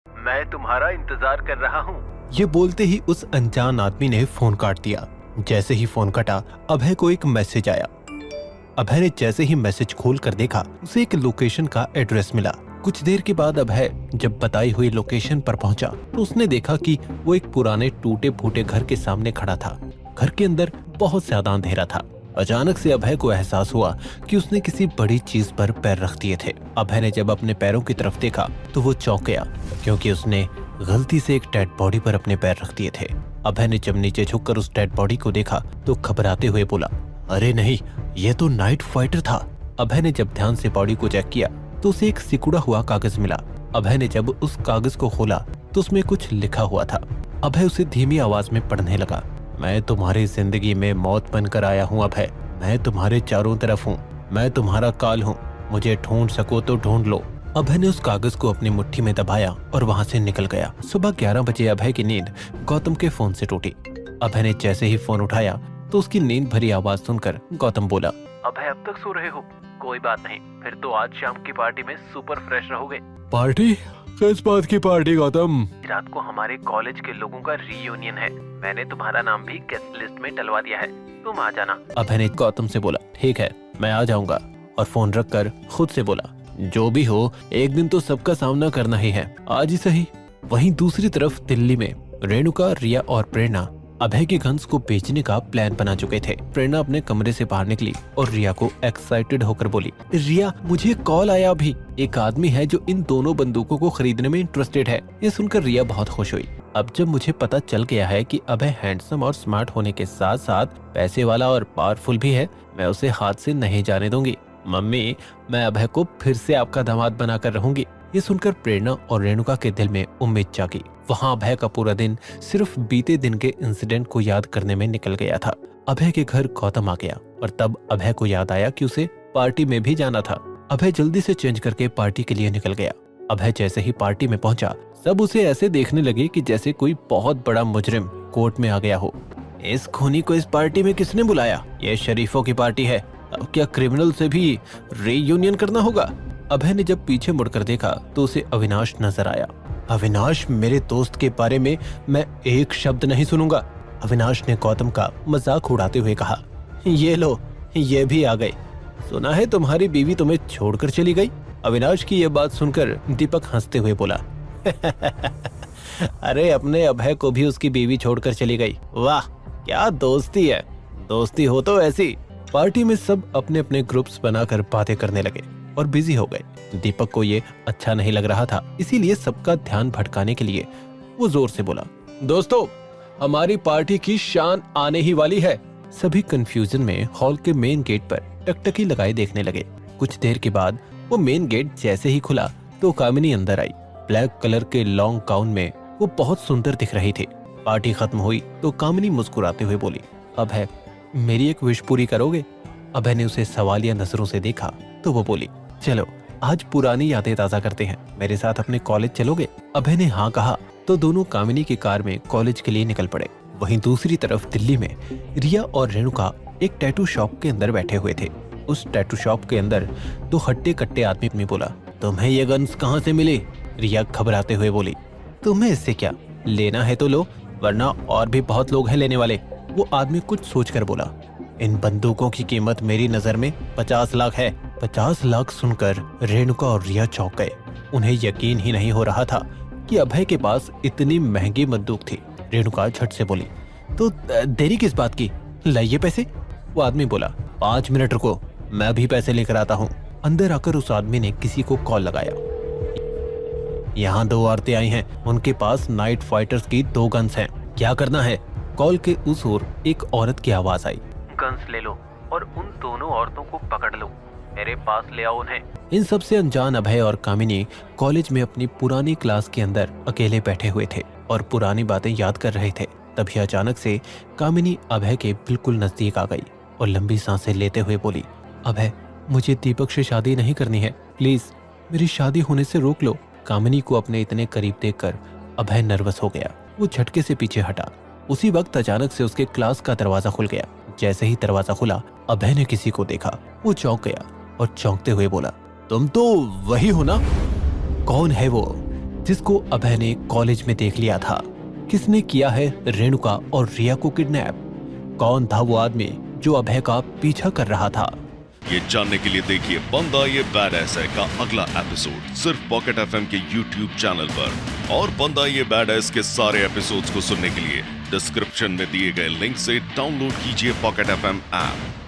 मैं तुम्हारा इंतजार कर रहा हूँ। ये बोलते ही उस अनजान आदमी ने फोन काट दिया। जैसे ही फोन कटा, अभय को एक मैसेज आया। अभय ने जैसे ही मैसेज खोल कर देखा, उसे एक लोकेशन का एड्रेस मिला। कुछ देर के बाद अभय जब बताई हुई लोकेशन पर पहुंचा तो उसने देखा कि वो एक पुराने टूटे फूटे घर के सामने खड़ा था। घर के अंदर बहुत ज्यादा अंधेरा था। अचानक से अभय को एहसास हुआ कि उसने किसी बड़ी चीज पर पैर रख दिए थे। अभय ने जब अपने पैरों की तरफ देखा तो वो चौंक गया, क्योंकि उसने गलती से एक डेड बॉडी पर अपने पैर रख दिए थे। अभय ने जब नीचे झुककर उस डेड बॉडी को देखा तो घबराते हुए बोला, अरे नहीं, ये तो नाइट फाइटर था। अभय ने जब ध्यान से बॉडी को चेक किया तो उसे एक सिकुड़ा हुआ कागज मिला। अभय ने जब उस कागज को खोला तो उसमें कुछ लिखा हुआ था। अभय उसे धीमी आवाज में पढ़ने लगा। मैं तुम्हारी जिंदगी में मौत बनकर आया हूँ अभय। मैं तुम्हारे चारों तरफ हूँ। मैं तुम्हारा काल हूँ। मुझे ढूंढ सको तो ढूंढ लो। अभय ने उस कागज को अपनी मुट्ठी में दबाया और वहाँ से निकल गया। सुबह 11 बजे अभय की नींद गौतम के फोन से टूटी। अभय ने जैसे ही फोन उठाया तो उसकी नींद भरी आवाज सुनकर गौतम बोला, अभय अब तक सो रहे हो? कोई बात नहीं, फिर तो आज शाम की पार्टी में सुपर फ्रेश रहोगे। पार्टी? किस बात की पार्टी गौतम? रात को हमारे कॉलेज के लोगों का रीयूनियन है। मैंने तुम्हारा नाम भी गेस्ट लिस्ट में डलवा दिया है, तुम आ जाना। अभय ने गौतम से बोला, ठीक है, मैं आ जाऊंगा। और फोन रखकर खुद से बोला, जो भी हो एक दिन तो सबका सामना करना ही है, आज ही सही। वहीं दूसरी तरफ दिल्ली में रेणुका, रिया और प्रेरणा अभय के गन्स को बेचने का प्लान बना चुके थे। प्रेरणा अपने कमरे से बाहर निकली और रिया को एक्साइटेड होकर बोली, रिया, मुझे कॉल आया अभी। एक आदमी है जो इन दोनों बंदूकों को खरीदने में इंटरेस्टेड है। ये सुनकर रिया बहुत खुश हुई। अब जब मुझे पता चल गया है कि अभय हैंडसम और स्मार्ट होने के साथ साथ पैसे वाला और पावरफुल भी है, मैं उसे हाथ से नहीं जाने दूंगी। मम्मी, मैं अभय को फिर से आपका दामाद बनाकर रहूंगी। ये सुनकर प्रेरणा और रेणुका के दिल में उम्मीद जागी। वहाँ अभय का पूरा दिन सिर्फ बीते दिन के इंसिडेंट को याद करने में निकल गया था। अभय के घर गौतम आ गया और तब अभय को याद आया कि उसे पार्टी में भी जाना था। अभय जल्दी से चेंज करके पार्टी के लिए निकल गया। अभय जैसे ही पार्टी में पहुंचा, सब उसे ऐसे देखने लगे कि जैसे कोई बहुत बड़ा मुजरिम कोर्ट में आ गया हो। इस खूनी को इस पार्टी में किसने बुलाया? ये शरीफों की पार्टी है। अब क्या क्रिमिनल से भी रीयूनियन करना होगा? अभय ने जब पीछे मुड़कर देखा तो उसे अविनाश नजर आया। अविनाश, मेरे दोस्त के बारे में मैं एक शब्द नहीं सुनूंगा। अविनाश ने गौतम का मजाक उड़ाते हुए कहा, ये लो, ये भी आ गए। सुना है तुम्हारी बीवी तुम्हें छोड़कर चली गई? अविनाश की यह बात सुनकर दीपक हंसते हुए बोला, अरे अपने अभय को भी उसकी बीवी छोड़कर चली गई। वाह, क्या दोस्ती है। दोस्ती हो तो ऐसी। पार्टी में सब अपने अपने ग्रुप्स बनाकर बातें करने लगे और बिजी हो गए। दीपक को ये अच्छा नहीं लग रहा था, इसीलिए सबका ध्यान भटकाने के लिए वो जोर से बोला, दोस्तों, हमारी पार्टी की शान आने ही वाली है। सभी कंफ्यूजन में हॉल के मेन गेट पर टकटकी लगाए देखने लगे। कुछ देर के बाद वो मेन गेट जैसे ही खुला तो कामिनी अंदर आई। ब्लैक कलर के लॉन्ग गाउन में वो बहुत सुंदर दिख रही थी। पार्टी खत्म हुई तो कामिनी मुस्कुराते हुए बोली, अभय, मेरी एक विश पूरी करोगे? अभय ने उसे सवालिया नजरों से देखा तो वो बोली, चलो आज पुरानी यादें ताजा करते हैं, मेरे साथ अपने कॉलेज चलोगे? अभय ने हाँ कहा तो दोनों कामिनी की कार में कॉलेज के लिए निकल पड़े। वहीं दूसरी तरफ दिल्ली में रिया और रेणुका एक टैटू शॉप के अंदर बैठे हुए थे। उस टैटू शॉप के अंदर दो हट्टे कट्टे आदमी में बोला, तुम्हें ये गन्स कहाँ से मिली? रिया घबराते हुए बोली, तुम्हें इससे क्या लेना है तो लो, वरना और भी बहुत लोग हैं लेने वाले। वो आदमी कुछ सोचकर बोला, इन बंदूकों की कीमत मेरी नजर में 50 लाख है। 50 लाख सुनकर रेणुका और रिया चौंक गए। उन्हें यकीन ही नहीं हो रहा था कि अभय के पास इतनी महंगी बंदूक थी। रेणुका झट से बोली, तो देरी किस बात की, लाइए पैसे। वो आदमी बोला, 5 मिनट रुको, मैं भी पैसे लेकर आता हूँ। अंदर आकर उस आदमी ने किसी को कॉल लगाया। यहाँ 2 औरतें आई हैं, उनके पास नाइट फाइटर्स की 2 गन्स हैं, क्या करना है? कॉल के उस ओर एक औरत की आवाज आई, गन्स ले लो और उन दोनों औरतों को पकड़ लो, मेरे पास ले आओ उन्हें। इन सबसे अनजान अभय और कामिनी कॉलेज में अपनी पुरानी क्लास के अंदर अकेले बैठे हुए थे और पुरानी बातें याद कर रहे थे। तभी अचानक से कामिनी अभय के बिल्कुल नजदीक आ गई और लंबी सांसें लेते हुए बोली, अभय, मुझे दीपक से शादी नहीं करनी है, प्लीज मेरी शादी होने से रोक लो। कामिनी को अपने इतने करीब देखकर अभय नर्वस हो गया। वो झटके से पीछे हटा। उसी वक्त अचानक से उसके क्लास का दरवाजा खुल गया। जैसे ही दरवाजा खुला, अभय ने किसी को देखा। वो चौंक गया और चौंकते हुए बोला, तुम तो वही हो ना? कौन है वो? जिसको अभय ने कॉलेज में देख लिया था। किसने किया है रेणुका और रिया को किडनैप? कौन था वो आदमी जो अभय का पीछा कर रहा था? ये जानने के लिए देखिए बंदा ये बैडएस है का अगला एपिसोड सिर्फ पॉकेट एफएम के यूट्यूब चैनल पर। और बंदा ये बैडएस के सारे एपिसोड्स को सुनने के लिए डिस्क्रिप्शन में दिए गए लिंक से डाउनलोड कीजिए पॉकेट एफएम ऐप।